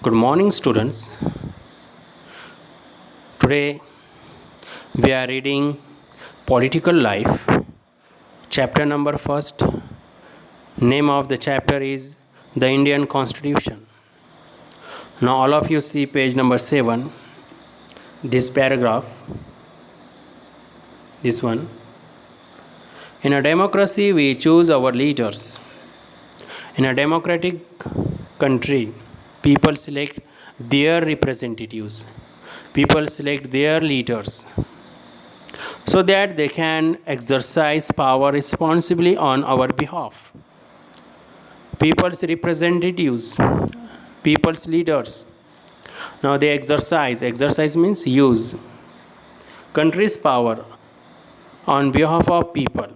Good morning, students. Today we are reading Political Life, chapter number first. Name of the chapter is The Indian Constitution. Now, all of you see page number 7, this paragraph, this one. In a democracy, we choose our leaders. In a democratic country, people select their representatives. People select their leaders so that they can exercise power responsibly on our behalf. People's representatives, people's leaders. Now they exercise means use country's power on behalf of people.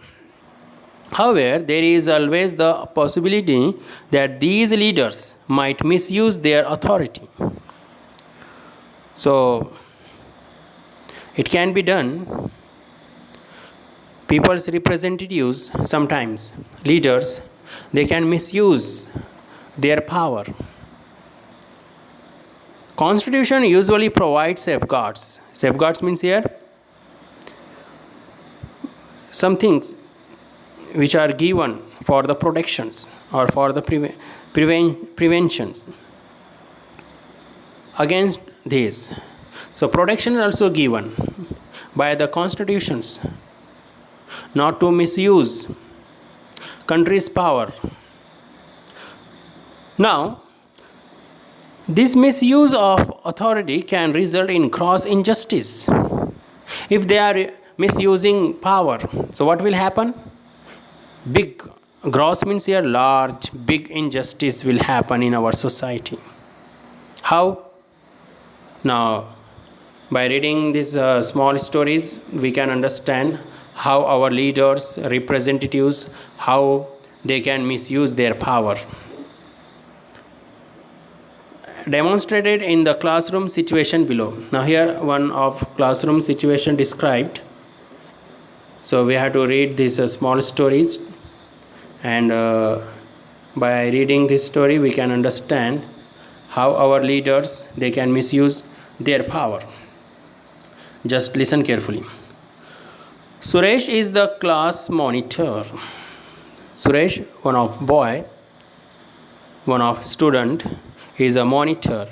However, there is always the possibility that these leaders might misuse their authority. So, it can be done. People's representatives, sometimes leaders, they can misuse their power. Constitution usually provides safeguards. Safeguards means here some things which are given for the protections or for the preventions against this. So protection is also given by the constitutions not to misuse country's power. Now, this misuse of authority can result in gross injustice. If they are misusing power, so what will happen? Big, gross means here large, big injustice will happen in our society. How? Now, by reading these small stories, we can understand how our leaders, representatives, how they can misuse their power. Demonstrated in the classroom situation below. Now here one of classroom situation described. So we have to read these small stories, and by reading this story we can understand how our leaders, they can misuse their power. Just listen carefully. Suresh is the class monitor. Suresh, one of boy, one of student, he is a monitor.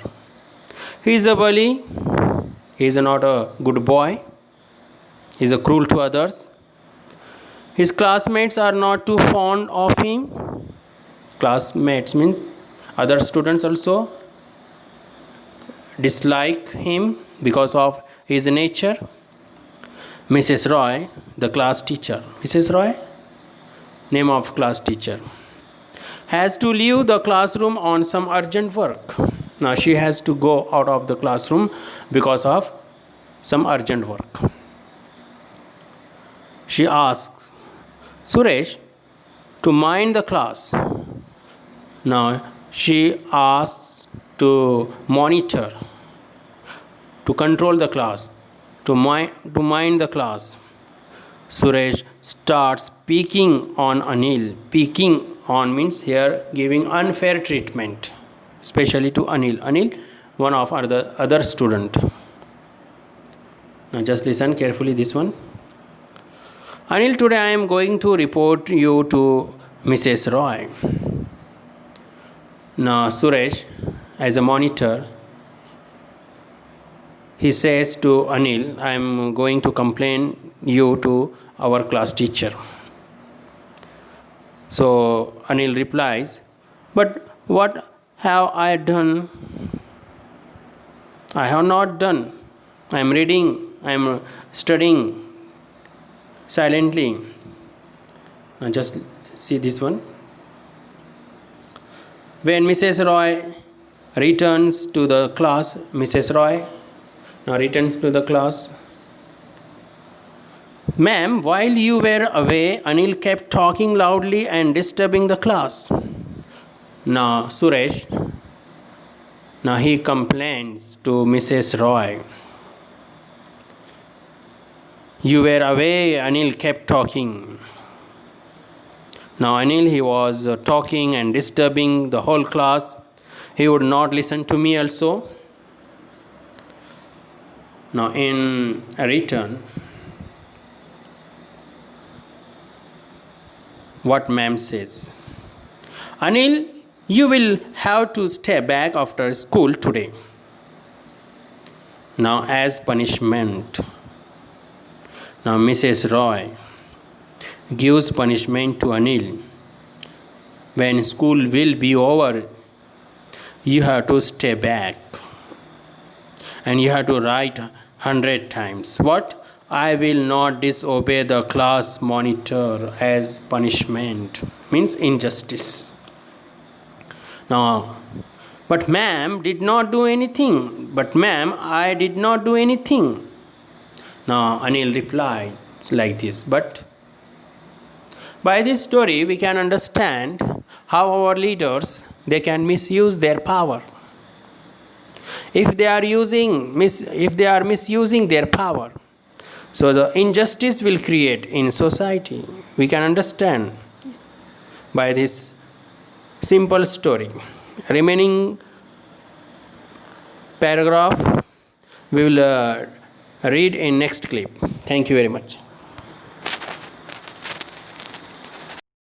He is a bully. He is not a good boy. He is cruel to others. His classmates are not too fond of him. Classmates means other students also dislike him because of his nature. Mrs. Roy, the class teacher. Mrs. Roy, name of class teacher, has to leave the classroom on some urgent work. Now she has to go out of the classroom because of some urgent work. She asks Suresh to mind the class. Now she asks to monitor, to control the class, to mind the class. Suresh starts picking on Anil. Picking on means here giving unfair treatment, especially to Anil. Anil, one of other student. Now just listen carefully this one. Anil, today I am going to report you to Mrs. Roy. Now Suresh, as a monitor, he says to Anil, I am going to complain you to our class teacher. So Anil replies, but what have I done? I have not done. I am reading, I am studying silently. Now just see this one. When Mrs. Roy returns to the class, Mrs. Roy now returns to the class. Ma'am, while you were away, Anil kept talking loudly and disturbing the class. Now Suresh, now he complains to Mrs. Roy. You were away, Anil kept talking. Now Anil, he was talking and disturbing the whole class. He would not listen to me also. Now in return, what ma'am says, Anil, you will have to stay back after school today. Now as punishment. Now Mrs. Roy gives punishment to Anil. When school will be over, you have to stay back. And you have to write 100 times. What? I will not disobey the class monitor as punishment. Means injustice. Now, but ma'am did not do anything. But ma'am, I did not do anything. Now, Anil replied like this. But by this story, we can understand how our leaders, they can misuse their power. If they are misusing their power, so the injustice will create in society. We can understand by this simple story. Remaining paragraph we will read in next clip. Thank you very much.